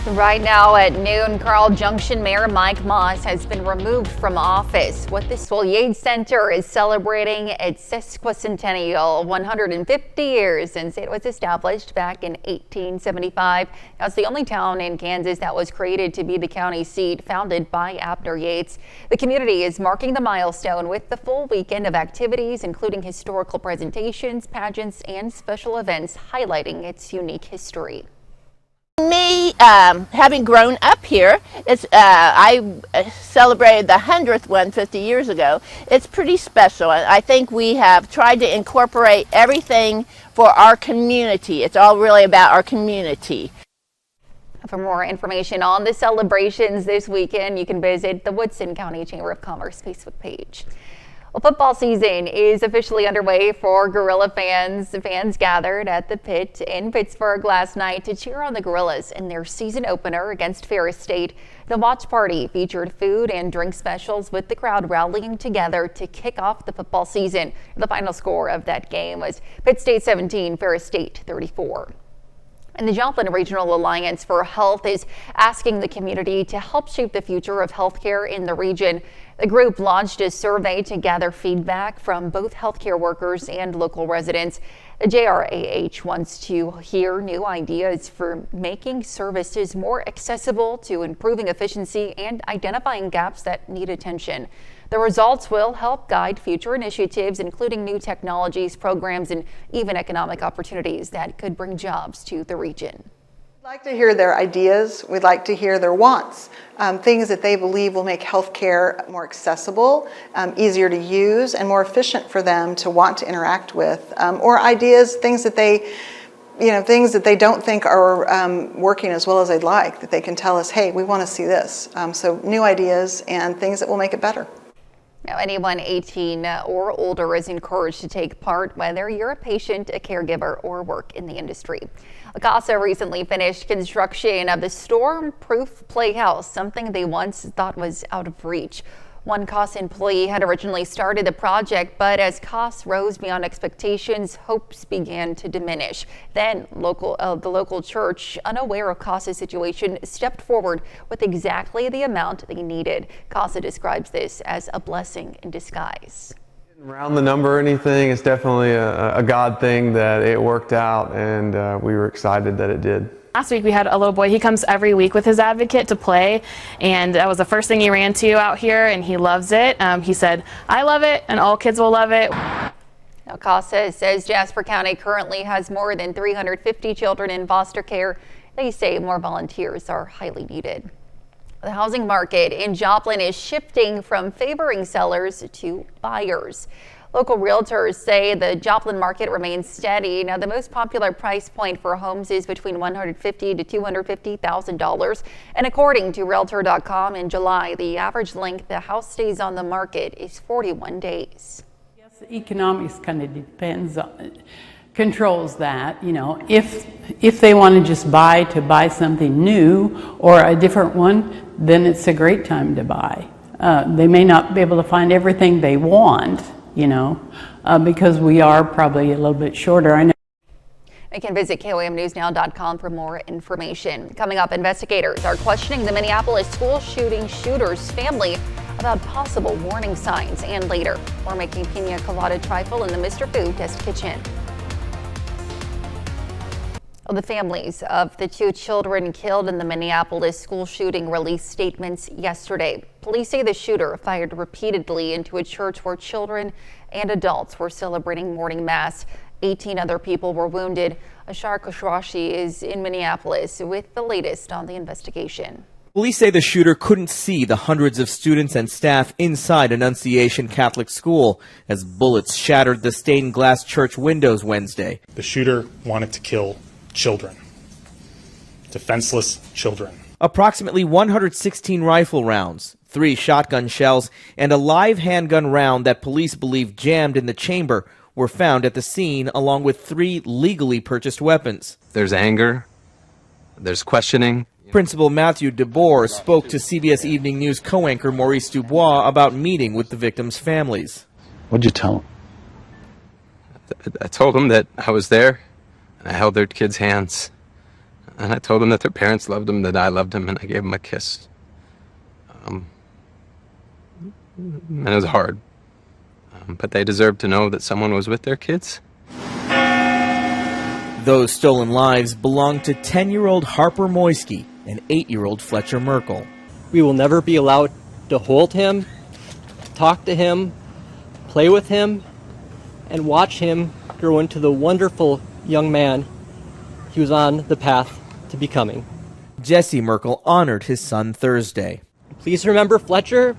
Right now at noon, Carl Junction Mayor Mike Moss has been removed from office. What the Swillade Center is celebrating its sesquicentennial, 150 years since it was established back in 1875. Now, it's the only town in Kansas that was created to be the county seat, founded by Abner Yates. The community is marking the milestone with the full weekend of activities, including historical presentations, pageants, and special events highlighting its unique history. Me, having grown up here, I celebrated the 100th one 50 years ago. It's pretty special. I think we have tried to incorporate everything for our community. It's all really about our community. For more information on the celebrations this weekend, you can visit the Woodson County Chamber of Commerce Facebook page. Well, football season is officially underway for Gorilla fans. Fans gathered at the Pit in Pittsburgh last night to cheer on the Gorillas in their season opener against Ferris State. The watch party featured food and drink specials, with the crowd rallying together to kick off the football season. The final score of that game was Pitt State 17, Ferris State 34. And the Joplin Regional Alliance for Health is asking the community to help shape the future of healthcare in the region. The group launched a survey to gather feedback from both healthcare workers and local residents. The JRAH wants to hear new ideas for making services more accessible, to improving efficiency and identifying gaps that need attention. The results will help guide future initiatives, including new technologies, programs, and even economic opportunities that could bring jobs to the region. We'd like to hear their ideas. We'd like to hear their wants, things that they believe will make healthcare more accessible, easier to use, and more efficient for them to want to interact with, or ideas, things that they don't think are working as well as they'd like, that they can tell us, hey, we want to see this. So new ideas and things that will make it better. Now, anyone 18 or older is encouraged to take part, whether you're a patient, a caregiver, or work in the industry. CASA recently finished construction of the storm-proof playhouse, something they once thought was out of reach. One CASA employee had originally started the project, but as costs rose beyond expectations, hopes began to diminish. Then the local church, unaware of CASA's situation, stepped forward with exactly the amount they needed. CASA describes this as a blessing in disguise. Round the number or anything, it's definitely a God thing that it worked out, and we were excited that it did. Last week we had a little boy. He comes every week with his advocate to play, and that was the first thing he ran to out here, and he loves it. He said, "I love it, and all kids will love it." Now, CASA says Jasper County currently has more than 350 children in foster care. They say more volunteers are highly needed. The housing market in Joplin is shifting from favoring sellers to buyers. Local realtors say the Joplin market remains steady. Now, the most popular price point for homes is between $150,000 to $250,000. And according to Realtor.com, in July, the average length the house stays on the market is 41 days. Yes, economics kind of controls that. You know, if they want to just buy something new or a different one, then it's a great time to buy. They may not be able to find everything they want, because we are probably a little bit shorter. I know. You can visit KOAMNewsNow.com for more information. Coming up, investigators are questioning the Minneapolis school shooter's family about possible warning signs. And later, we're making pina colada trifle in the Mr. Food Test Kitchen. The families of the two children killed in the Minneapolis school shooting released statements yesterday. Police say the shooter fired repeatedly into a church where children and adults were celebrating morning mass. 18 other people were wounded. Ashar Khosrawi is in Minneapolis with the latest on the investigation. Police say the shooter couldn't see the hundreds of students and staff inside Annunciation Catholic School as bullets shattered the stained glass church windows Wednesday. The shooter wanted to kill children, defenseless children. Approximately 116 rifle rounds, 3 shotgun shells, and a live handgun round that police believe jammed in the chamber were found at the scene, along with 3 legally purchased weapons. There's anger, there's questioning. Principal Matthew DeBoer spoke to CBS Evening News co-anchor Maurice Dubois about meeting with the victims' families. What'd you tell them? I told them that I was there. I held their kids' hands. And I told them that their parents loved them, that I loved them, and I gave them a kiss. And it was hard. But they deserved to know that someone was with their kids. Those stolen lives belong to 10-year-old Harper Moisky and 8-year-old Fletcher Merkel. We will never be allowed to hold him, talk to him, play with him, and watch him grow into the wonderful young man he was on the path to becoming. Jesse Merkel honored his son Thursday. Please remember Fletcher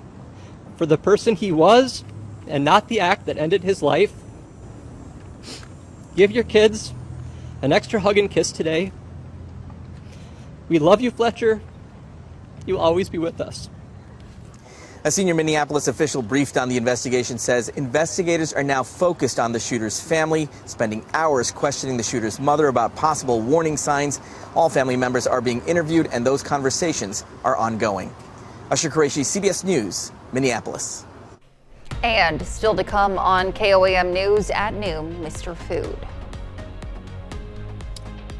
for the person he was and not the act that ended his life. Give your kids an extra hug and kiss today. We love you, Fletcher. You'll always be with us. A senior Minneapolis official briefed on the investigation says investigators are now focused on the shooter's family, spending hours questioning the shooter's mother about possible warning signs. All family members are being interviewed, and those conversations are ongoing. Usher Qureshi, CBS News, Minneapolis. And still to come on KOAM News at noon, Mr. Food.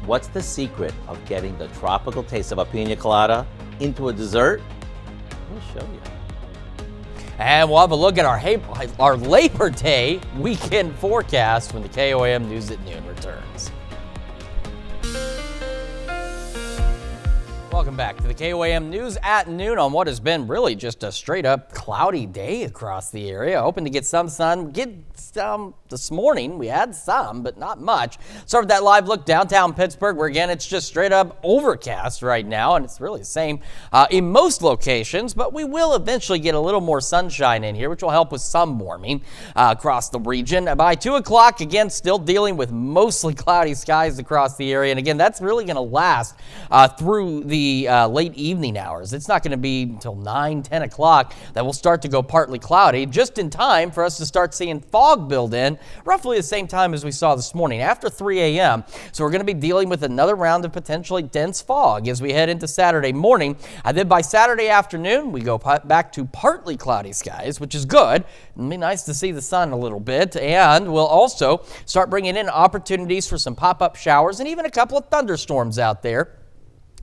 What's the secret of getting the tropical taste of a pina colada into a dessert? We'll show you. And we'll have a look at our Labor Day weekend forecast when the KOAM News at Noon returns. Welcome back to the KOAM News at Noon on what has been really just a straight up cloudy day across the area. Hoping to get some sun. Get some this morning. We had some, but not much. Start with that live look downtown Pittsburgh, where again it's just straight up overcast right now, and it's really the same in most locations, but we will eventually get a little more sunshine in here, which will help with some warming across the region. By 2 o'clock, again, still dealing with mostly cloudy skies across the area, and again, that's really going to last through the late evening hours. It's not going to be until 9, 10 o'clock that we'll start to go partly cloudy, just in time for us to start seeing fog build in roughly the same time as we saw this morning after 3 a.m. So we're going to be dealing with another round of potentially dense fog as we head into Saturday morning. And then by Saturday afternoon, we go back to partly cloudy skies, which is good. It'll be nice to see the sun a little bit. And we'll also start bringing in opportunities for some pop-up showers and even a couple of thunderstorms out there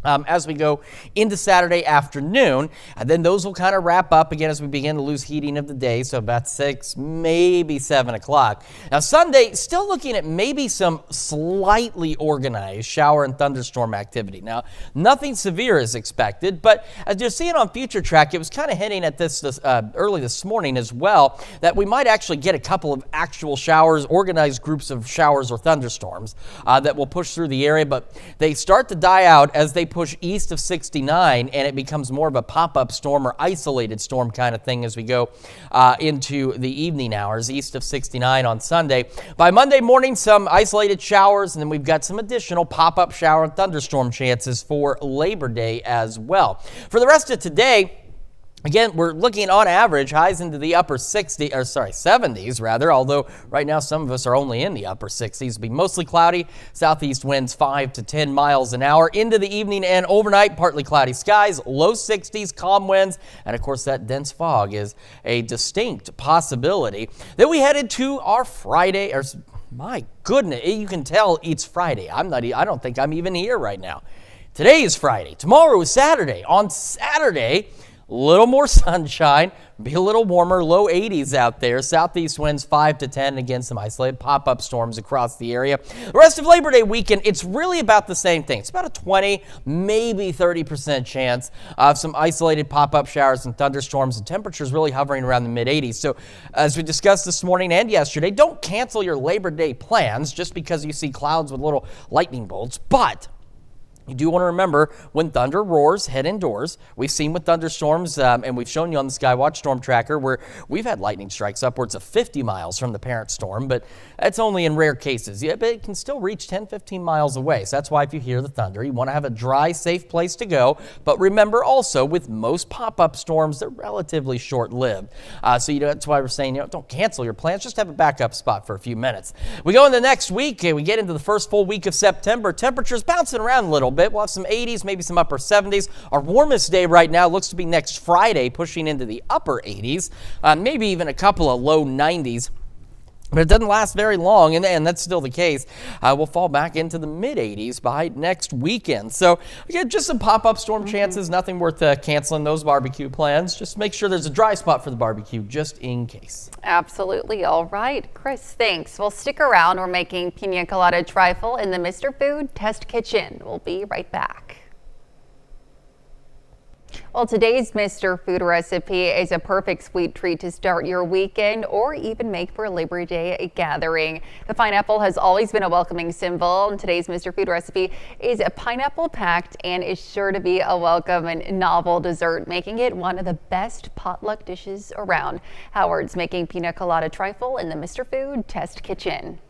as we go into Saturday afternoon. And then those will kind of wrap up again as we begin to lose heating of the day, so about 6, maybe 7 o'clock. Now Sunday, still looking at maybe some slightly organized shower and thunderstorm activity. Now, nothing severe is expected, but as you're seeing on Future Track, it was kind of hinting at this early this morning as well, that we might actually get a couple of actual showers, organized groups of showers or thunderstorms that will push through the area, but they start to die out as they push east of 69, and it becomes more of a pop-up storm or isolated storm kind of thing as we go into the evening hours east of 69 on Sunday. By Monday morning, some isolated showers, and then we've got some additional pop-up shower and thunderstorm chances for Labor Day as well. For the rest of today, again, we're looking on average highs into the upper 70s rather, although right now some of us are only in the upper 60s. It'll be mostly cloudy, southeast winds 5 to 10 miles an hour. Into the evening and overnight, partly cloudy skies, low 60s, calm winds, and of course that dense fog is a distinct possibility. Then we head into our Friday, my goodness, you can tell it's Friday. I don't think I'm even here right now. Today is Friday. Tomorrow is Saturday. On Saturday, a little more sunshine, be a little warmer, low 80s out there. Southeast winds 5 to 10, again, some isolated pop-up storms across the area. The rest of Labor Day weekend, it's really about the same thing. It's about a 20, maybe 30% chance of some isolated pop-up showers and thunderstorms, and temperatures really hovering around the mid-80s. So as we discussed this morning and yesterday, don't cancel your Labor Day plans just because you see clouds with little lightning bolts, but you do want to remember when thunder roars, head indoors. We've seen with thunderstorms, and we've shown you on the Skywatch Storm Tracker where we've had lightning strikes upwards of 50 miles from the parent storm, but that's only in rare cases. Yeah, but it can still reach 10, 15 miles away. So that's why if you hear the thunder, you want to have a dry, safe place to go. But remember also, with most pop-up storms, they're relatively short-lived. So that's why we're saying, don't cancel your plans. Just have a backup spot for a few minutes. We go in the next week, and we get into the first full week of September. Temperatures bouncing around a little bit. We'll have some 80s, maybe some upper 70s. Our warmest day right now looks to be next Friday, pushing into the upper 80s, maybe even a couple of low 90s. But it doesn't last very long, and that's still the case. We'll fall back into the mid-80s by next weekend. So, again, just some pop-up storm chances. Nothing worth canceling those barbecue plans. Just make sure there's a dry spot for the barbecue, just in case. Absolutely. All right, Chris, thanks. Well, stick around. We're making pina colada trifle in the Mr. Food Test Kitchen. We'll be right back. Well, today's Mr. Food recipe is a perfect sweet treat to start your weekend or even make for a Labor Day gathering. The pineapple has always been a welcoming symbol, and today's Mr. Food recipe is a pineapple packed and is sure to be a welcome and novel dessert, making it one of the best potluck dishes around. Howard's making pina colada trifle in the Mr. Food Test Kitchen.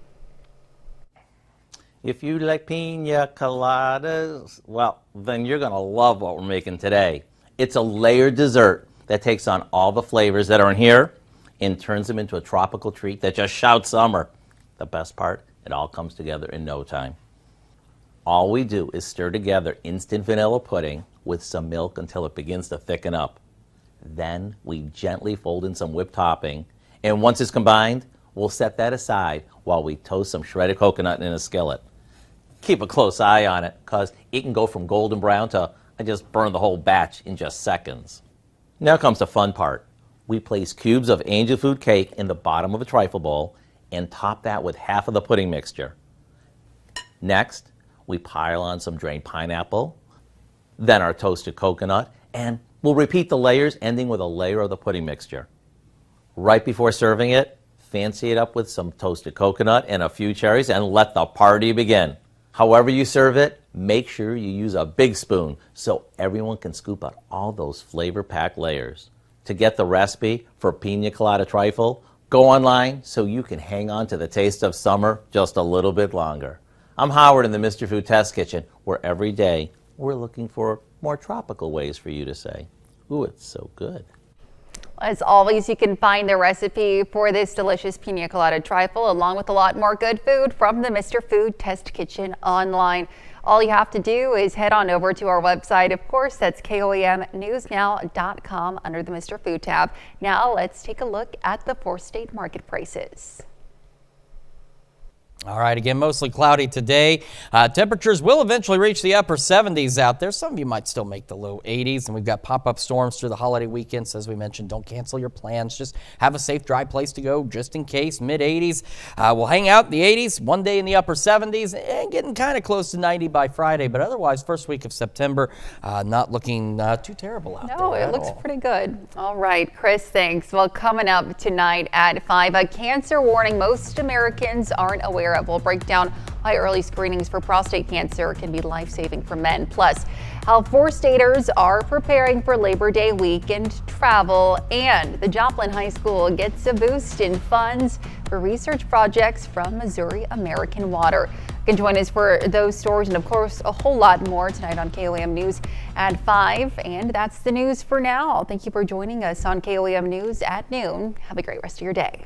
If you like pina coladas, well, then you're going to love what we're making today. It's a layered dessert that takes on all the flavors that are in here and turns them into a tropical treat that just shouts summer. The best part, it all comes together in no time. All we do is stir together instant vanilla pudding with some milk until it begins to thicken up. Then we gently fold in some whipped topping, and once it's combined, we'll set that aside while we toast some shredded coconut in a skillet. Keep a close eye on it, because it can go from golden brown to I just burned the whole batch in just seconds. Now comes the fun part. We place cubes of angel food cake in the bottom of a trifle bowl and top that with half of the pudding mixture. Next, we pile on some drained pineapple, then our toasted coconut, and we'll repeat the layers, ending with a layer of the pudding mixture. Right before serving it, fancy it up with some toasted coconut and a few cherries and let the party begin. However you serve it, make sure you use a big spoon so everyone can scoop out all those flavor-packed layers. To get the recipe for pina colada trifle, go online so you can hang on to the taste of summer just a little bit longer. I'm Howard in the Mr. Food Test Kitchen, where every day we're looking for more tropical ways for you to say, ooh, it's so good. As always, you can find the recipe for this delicious pina colada trifle along with a lot more good food from the Mr. Food Test Kitchen online. All you have to do is head on over to our website. Of course, that's KOAMnewsnow.com under the Mr. Food tab. Now let's take a look at the 4-state market prices. All right, again, mostly cloudy today. Temperatures will eventually reach the upper 70s out there. Some of you might still make the low 80s, and we've got pop-up storms through the holiday weekend. So as we mentioned, don't cancel your plans. Just have a safe, dry place to go just in case. Mid-80s. We'll hang out in the 80s, one day in the upper 70s, and getting kind of close to 90 by Friday. But otherwise, first week of September, not looking too terrible out there. No, it looks pretty good. All right, Chris, thanks. Well, coming up tonight at 5, a cancer warning most Americans aren't aware of. We'll break down why early screenings for prostate cancer can be life-saving for men. Plus, how 4-staters are preparing for Labor Day weekend travel, and the Joplin High School gets a boost in funds for research projects from Missouri American Water. You can join us for those stories and, of course, a whole lot more tonight on KOAM News at 5. And that's the news for now. Thank you for joining us on KOAM News at noon. Have a great rest of your day.